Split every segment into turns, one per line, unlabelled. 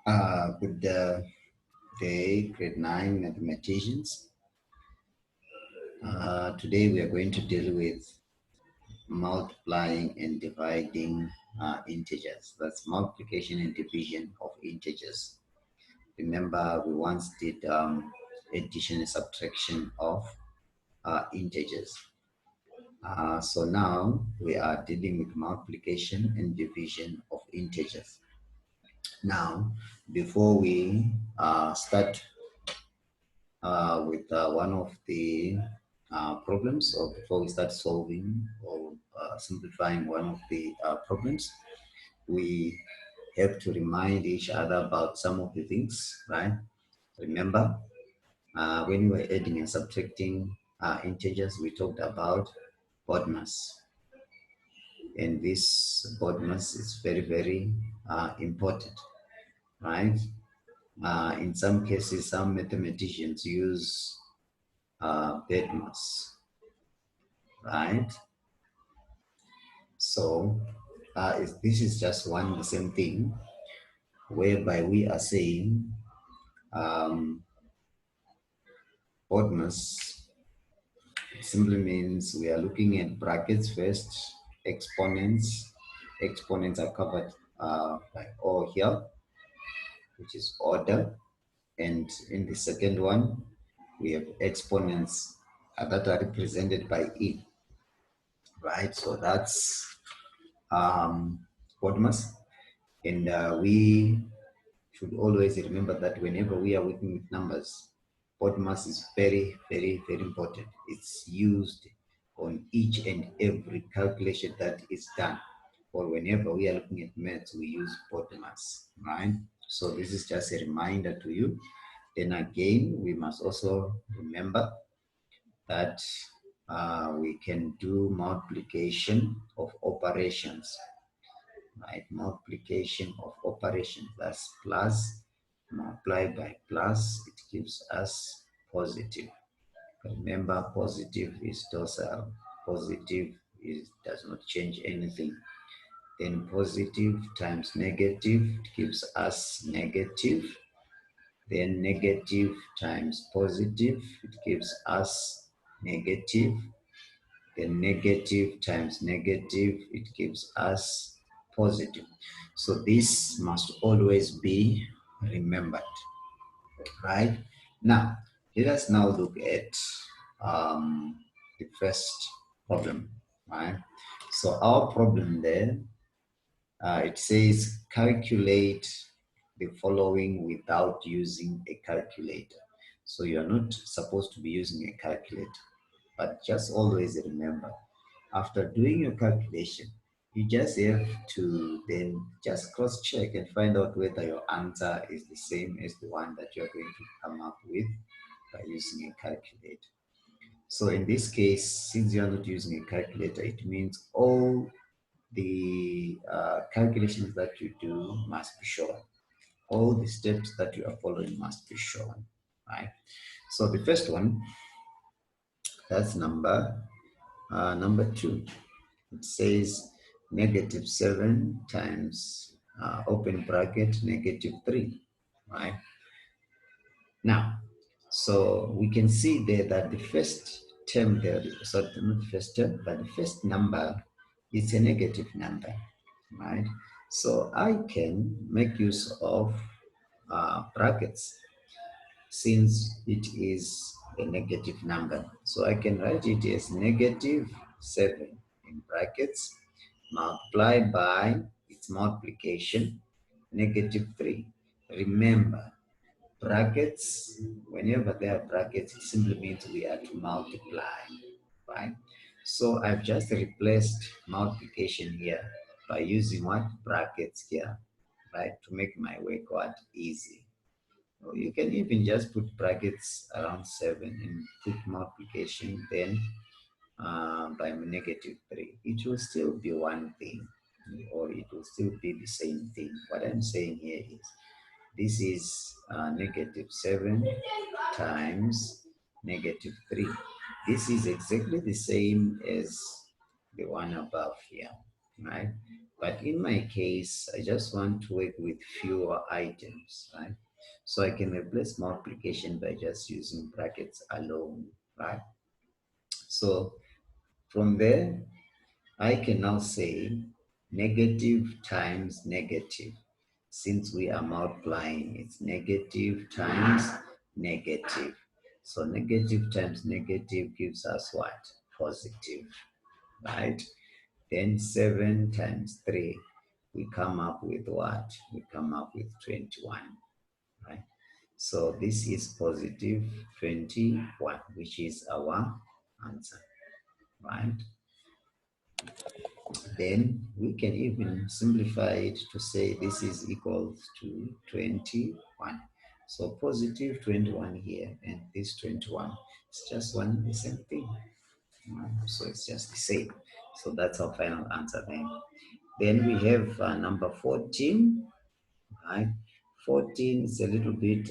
Good day, grade 9 mathematicians. Today we are going to deal with multiplying and dividing integers. That's multiplication and division of integers. Remember, we once did addition and subtraction of integers. So now we are dealing with multiplication and division of integers. Now, before we start with one of the problems, or before we start solving or simplifying one of the problems, we have to remind each other about some of the things, right? Remember, when we were adding and subtracting integers, we talked about odd mass. And this odd mass is very, very important, right? In some cases, some mathematicians use bad mass, right? So this is just one the same thing, whereby we are saying odd mass simply means we are looking at brackets first, exponents. Exponents are covered by O here, which is order. And in the second one, we have exponents that are represented by E, right? So that's odd mass. And we should always remember that whenever we are working with numbers, odd mass is very, very, very important. It's used on each and every calculation that is done. Or whenever we are looking at maths, we use odd mass, right? So this is just a reminder to you. Then again, we must also remember that we can do multiplication of operations, right? Multiplication of operations, that's plus, multiplied by plus, it gives us positive. Remember, positive is docile, positive does not change anything. Then positive times negative, it gives us negative. Then negative times positive, it gives us negative. Then negative times negative, it gives us positive. So this must always be remembered, right? Now, let us now look at the first problem, right? So our problem there, it says calculate the following without using a calculator. So you're not supposed to be using a calculator, but just always remember, after doing your calculation, you just have to then just cross-check and find out whether your answer is the same as the one that you're going to come up with by using a calculator. So in this case, since you're not using a calculator, it means all the calculations that you do must be shown. All the steps that you are following must be shown, right? So the first one, that's number 2. It says -7 times open bracket -3, right? Now, so we can see there that the first term there, sorry, not the first term, but the first number is a negative number, right? So I can make use of brackets since it is a negative number. So I can write it as -7 in brackets multiplied by its multiplication, -3. Remember, brackets, whenever there are brackets, it simply means we are to multiply, right? So I've just replaced multiplication here by using what? Brackets here, right? To make my work what? Easy. Or you can even just put brackets around 7 and put multiplication then by -3. It will still be one thing, or it will still be the same thing. What I'm saying here is this is -7 times -3. This is exactly the same as the one above here, right? But in my case, I just want to work with fewer items, right? So I can replace multiplication by just using brackets alone, right? So from there, I can now say negative times negative. Since we are multiplying, it's negative times negative. So negative times negative gives us what? Positive, right? Then 7 times 3, we come up with what? We come up with 21, right? So this is positive 21, which is our answer, right? Then we can even simplify it to say this is equals to 21. So positive 21 here and this 21, it's just one the same thing. So it's just the same. So that's our final answer then. Then we have number 14, right? 14 is a little bit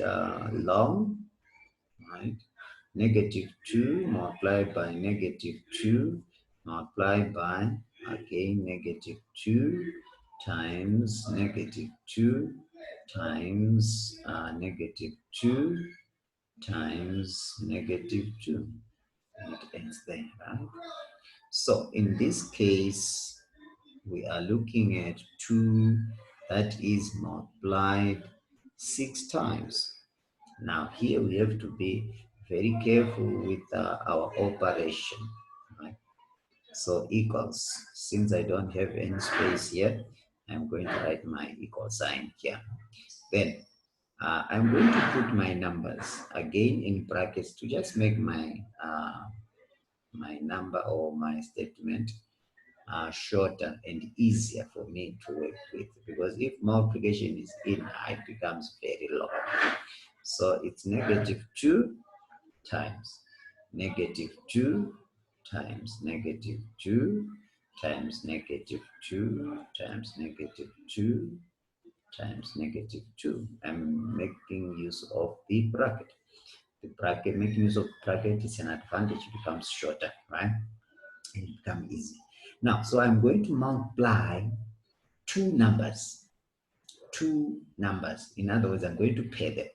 long, right? Negative 2 multiplied by negative 2 multiplied by, again, negative 2 times negative 2 times negative 2 times negative 2. And it ends there, right? So in this case, we are looking at 2 that is multiplied 6 times. Now here we have to be very careful with our operation, right? So equals, since I don't have any space here, I'm going to write my equal sign here. Then I'm going to put my numbers again in brackets to just make my number or my statement shorter and easier for me to work with, because if multiplication is in, it becomes very long. So it's negative 2 times negative 2 times negative 2 times negative 2 times negative 2 times negative 2. I'm making use of the bracket. The bracket, making use of bracket is an advantage. It becomes shorter, right? And it becomes easy. Now, so I'm going to multiply two numbers. Two numbers. In other words, I'm going to pair them.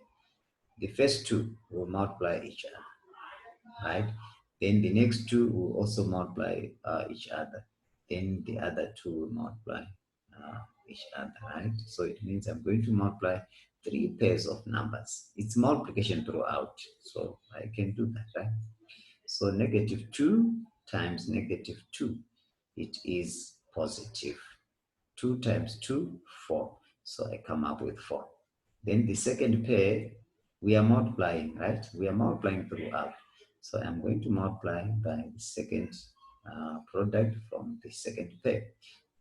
The first two will multiply each other, right? Then the next two will also multiply each other. Then the other two will multiply each other, right? So it means I'm going to multiply three pairs of numbers. It's multiplication throughout, so I can do that, right? So negative 2 times negative 2, it is positive. 2 times 2, 4. So I come up with 4. Then the second pair, we are multiplying, right? We are multiplying throughout. So I'm going to multiply by the second product from the second pair.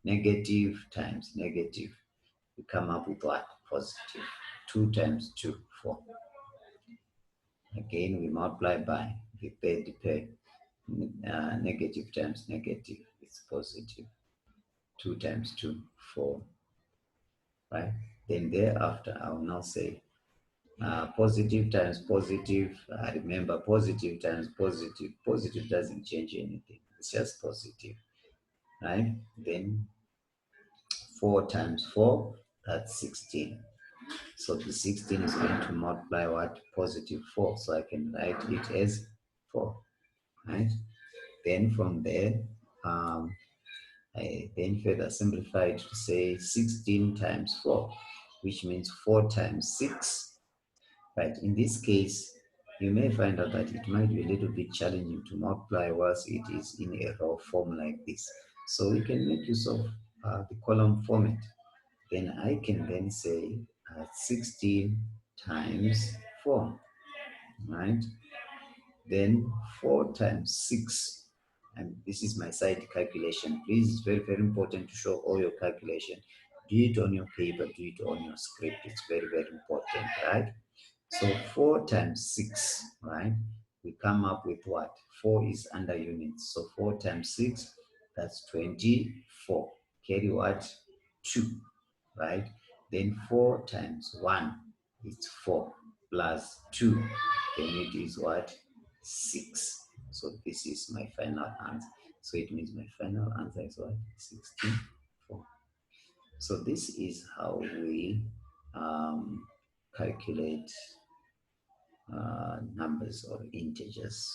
Negative times negative. We come up with what? Positive. 2 times 2, 4. Again, we multiply by the pair. Negative times negative is positive. 2 times 2, 4. Right? Then thereafter, I will now say positive times positive. Remember, positive times positive. Positive doesn't change anything. It's just positive, right? Then 4 times 4, that's 16. So the 16 is going to multiply what? Positive 4. So I can write it as 4, right? Then from there, I then further simplified to say 16 times 4, which means 4 times 6. Right, in this case, you may find out that it might be a little bit challenging to multiply whilst it is in a raw form like this. So we can make use of the column format. Then I can then say 16 times 4, right? Then 4 times 6, and this is my side calculation. Please, it's very, very important to show all your calculation. Do it on your paper, do it on your script. It's very, very important, right? So 4 times 6, right? We come up with what? 4 is under units. So 4 times 6, that's 24. Carry what? 2, right? Then 4 times 1, it's 4 plus 2. Then it is what? 6. So this is my final answer. So it means my final answer is what? 64. So this is how we calculate numbers or integers.